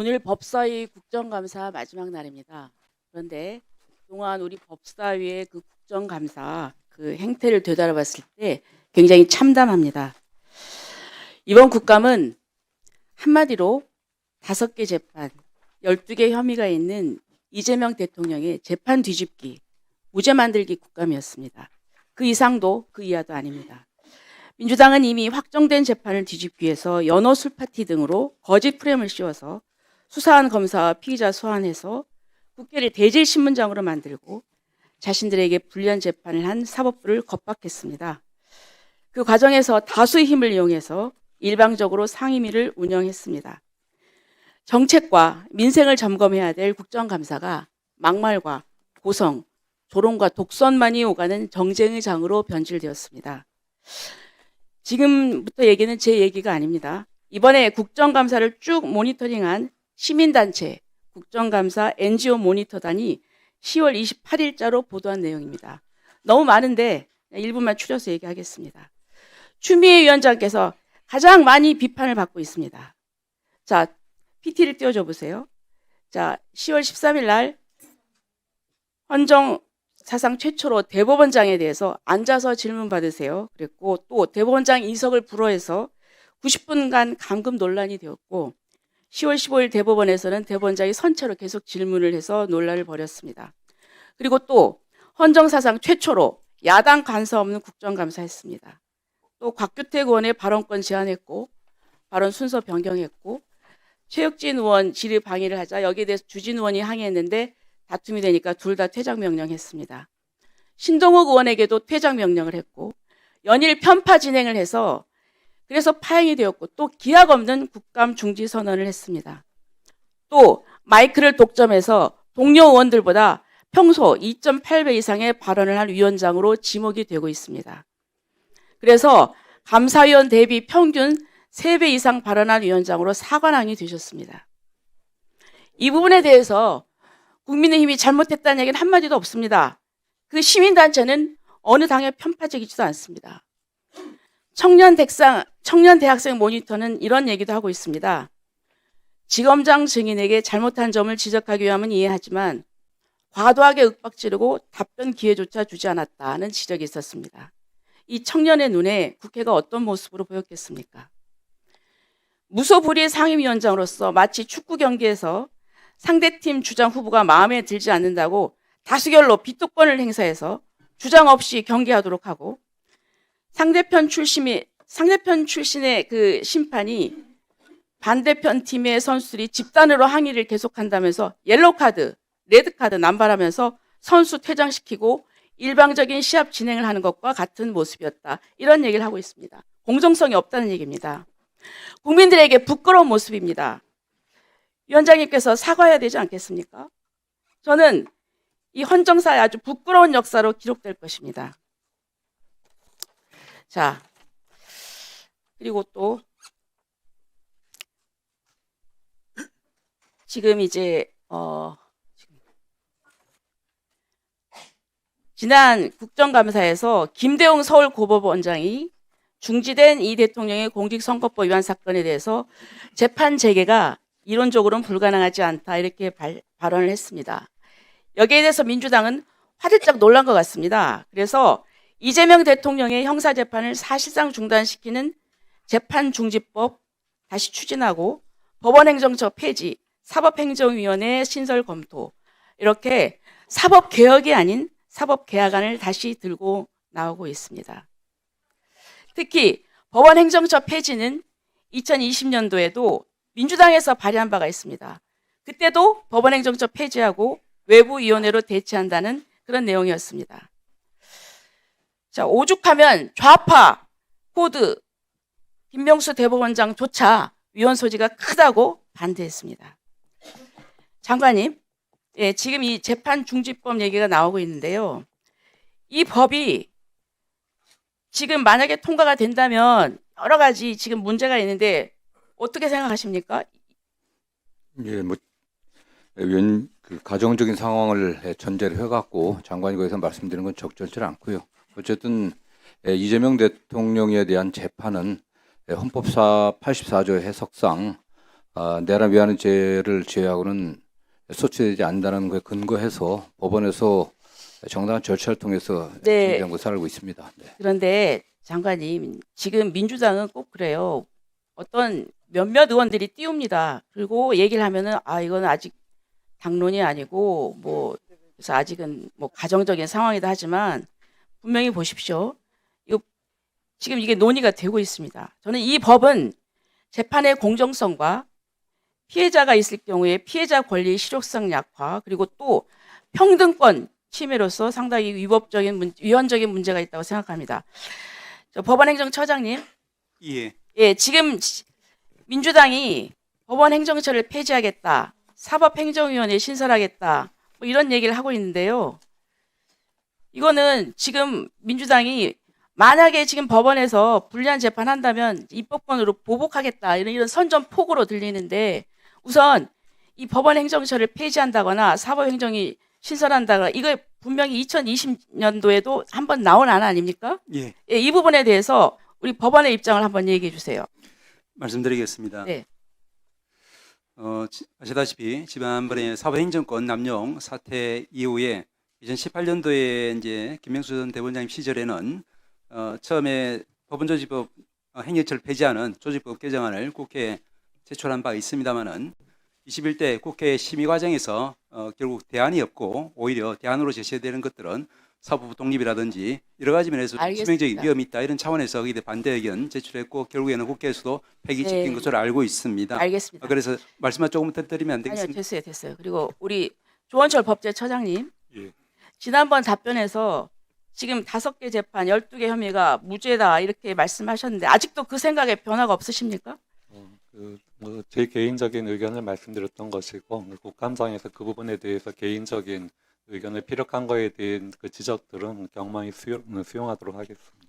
오늘 법사위 국정감사 마지막 날입니다. 그런데 그동안 우리 법사위의 그 국정감사 그 행태를 되돌아봤을 때 굉장히 참담합니다. 이번 국감은 한마디로 5개 재판, 12개 혐의가 있는 이재명 대통령의 재판 뒤집기, 무죄 만들기 국감이었습니다. 그 이상도 그 이하도 아닙니다. 민주당은 이미 확정된 재판을 뒤집기 위해서 연호 술파티 등으로 거짓 프레임을 씌워서 수사한 검사와 피의자 소환해서 국회를 대질신문장으로 만들고 자신들에게 불리한 재판을 한 사법부를 겁박했습니다. 그 과정에서 다수의 힘을 이용해서 일방적으로 상임위를 운영했습니다. 정책과 민생을 점검해야 될 국정감사가 막말과 고성, 조롱과 독선만이 오가는 정쟁의 장으로 변질되었습니다. 지금부터 얘기는 제 얘기가 아닙니다. 이번에 국정감사를 쭉 모니터링한 시민단체 국정감사 NGO 모니터단이 10월 28일자로 보도한 내용입니다. 너무 많은데 일부만 추려서 얘기하겠습니다. 추미애 위원장께서 가장 많이 비판을 받고 있습니다. 자, PT를 띄워줘 보세요. 자, 10월 13일 날 헌정 사상 최초로 대법원장에 대해서 앉아서 질문 받으세요. 그랬고 또 대법원장 인석을 불허해서 90분간 감금 논란이 되었고 10월 15일 대법원에서는 대법원장이 선체로 계속 질문을 해서 논란을 벌였습니다. 그리고 또 헌정 사상 최초로 야당 간사 없는 국정감사했습니다. 또 곽규택 의원의 발언권 제한했고 발언 순서 변경했고 최혁진 의원 질의 방해를 하자 여기에 대해서 주진 의원이 항의했는데 다툼이 되니까 둘 다 퇴장 명령했습니다. 신동욱 의원에게도 퇴장 명령을 했고 연일 편파 진행을 해서 그래서 파행이 되었고 또 기약 없는 국감 중지 선언을 했습니다. 또 마이크를 독점해서 동료 의원들보다 평소 2.8배 이상의 발언을 한 위원장으로 지목이 되고 있습니다. 그래서 감사위원 대비 평균 3배 이상 발언한 위원장으로 사관왕이 되셨습니다. 이 부분에 대해서 국민의힘이 잘못했다는 얘기는 한마디도 없습니다. 그 시민단체는 어느 당에 편파적이지도 않습니다. 청년 대학생 모니터는 이런 얘기도 하고 있습니다. 지검장 증인에게 잘못한 점을 지적하기 위함은 이해하지만 과도하게 윽박지르고 답변 기회조차 주지 않았다는 지적이 있었습니다. 이 청년의 눈에 국회가 어떤 모습으로 보였겠습니까? 무소불위의 상임위원장으로서 마치 축구 경기에서 상대팀 주장 후보가 마음에 들지 않는다고 다수결로 비토권을 행사해서 주장 없이 경기하도록 하고 상대편 출신의 그 심판이 반대편 팀의 선수들이 집단으로 항의를 계속한다면서 옐로카드, 레드카드 남발하면서 선수 퇴장시키고 일방적인 시합 진행을 하는 것과 같은 모습이었다. 이런 얘기를 하고 있습니다. 공정성이 없다는 얘기입니다. 국민들에게 부끄러운 모습입니다. 위원장님께서 사과해야 되지 않겠습니까? 저는 이 헌정사의 아주 부끄러운 역사로 기록될 것입니다. 자, 그리고 또 지금 이제 지난 국정감사에서 김대웅 서울고법원장이 중지된 이 대통령의 공직선거법 위반 사건에 대해서 재판 재개가 이론적으로는 불가능하지 않다 이렇게 발언을 했습니다. 여기에 대해서 민주당은 화들짝 놀란 것 같습니다. 그래서 이재명 대통령의 형사재판을 사실상 중단시키는 재판중지법 다시 추진하고 법원행정처 폐지, 사법행정위원회 신설 검토 이렇게 사법개혁이 아닌 사법개혁안을 다시 들고 나오고 있습니다. 특히 법원행정처 폐지는 2020년도에도 민주당에서 발의한 바가 있습니다. 그때도 법원행정처 폐지하고 외부위원회로 대체한다는 그런 내용이었습니다. 자, 오죽하면 좌파, 코드, 김명수 대법원장조차 위헌 소지가 크다고 반대했습니다. 장관님, 예, 지금 이 재판중지법 얘기가 나오고 있는데요. 이 법이 지금 만약에 통과가 된다면 여러 가지 지금 문제가 있는데 어떻게 생각하십니까? 예, 그 가정적인 상황을 전제를 해갖고 장관이 거기서 말씀드리는 건 적절치 않고요. 어쨌든 이재명 대통령에 대한 재판은 헌법사 84조 해석상 내란 위반의 죄를 제외하고는 소추되지 않는다는 것에 근거해서 법원에서 정당한 절차를 통해서 네. 준비한 것으로 알고 있습니다. 네. 그런데 장관님, 지금 민주당은 꼭 그래요. 어떤 몇몇 의원들이 띄웁니다. 그리고 얘기를 하면은 이건 아직 당론이 아니고 그래서 아직은 가정적인 상황이다 하지만 분명히 보십시오. 이거 지금 이게 논의가 되고 있습니다. 저는 이 법은 재판의 공정성과 피해자가 있을 경우에 피해자 권리 실효성 약화 그리고 또 평등권 침해로서 상당히 위헌적인 문제가 있다고 생각합니다. 법원행정처장님, 예. 지금 민주당이 법원행정처를 폐지하겠다, 사법행정위원회 신설하겠다, 이런 얘기를 하고 있는데요. 이거는 지금 민주당이 만약에 지금 법원에서 불리한 재판한다면 입법권으로 보복하겠다 이런 선전포고로 들리는데 우선 이 법원행정처를 폐지한다거나 사법행정이 신설한다거나 이거 분명히 2020년도에도 한번 나온 안 아닙니까? 예. 이 부분에 대해서 우리 법원의 입장을 한번 얘기해 주세요. 말씀드리겠습니다. 네. 아시다시피 지난번에 사법행정권 남용 사태 이후에 2018년도에 이제 김명수 전 대법원장님 시절에는 처음에 법원조직법 행정처를 폐지하는 조직법 개정안을 국회에 제출한 바 있습니다만은 21대 국회 심의 과정에서 결국 대안이 없고 오히려 대안으로 제시되는 것들은 사법 독립이라든지 여러 가지 면에서 알겠습니다. 치명적인 위험이 있다 이런 차원에서 거기에 반대 의견 제출했고 결국에는 국회에서도 폐기시킨 네. 것으로 알고 있습니다. 알겠습니다. 그래서 말씀만 조금 더 드리면 안 아니요, 되겠습니까? 됐어요. 그리고 우리 조원철 법제처장님, 예. 지난번 답변에서 지금 5개 재판, 12개 혐의가 무죄다 이렇게 말씀하셨는데 아직도 그 생각에 변화가 없으십니까? 제 개인적인 의견을 말씀드렸던 것이고 국감장에서 그 부분에 대해서 개인적인 의견을 피력한 거에 대한 그 지적들은 경망히 수용하도록 하겠습니다.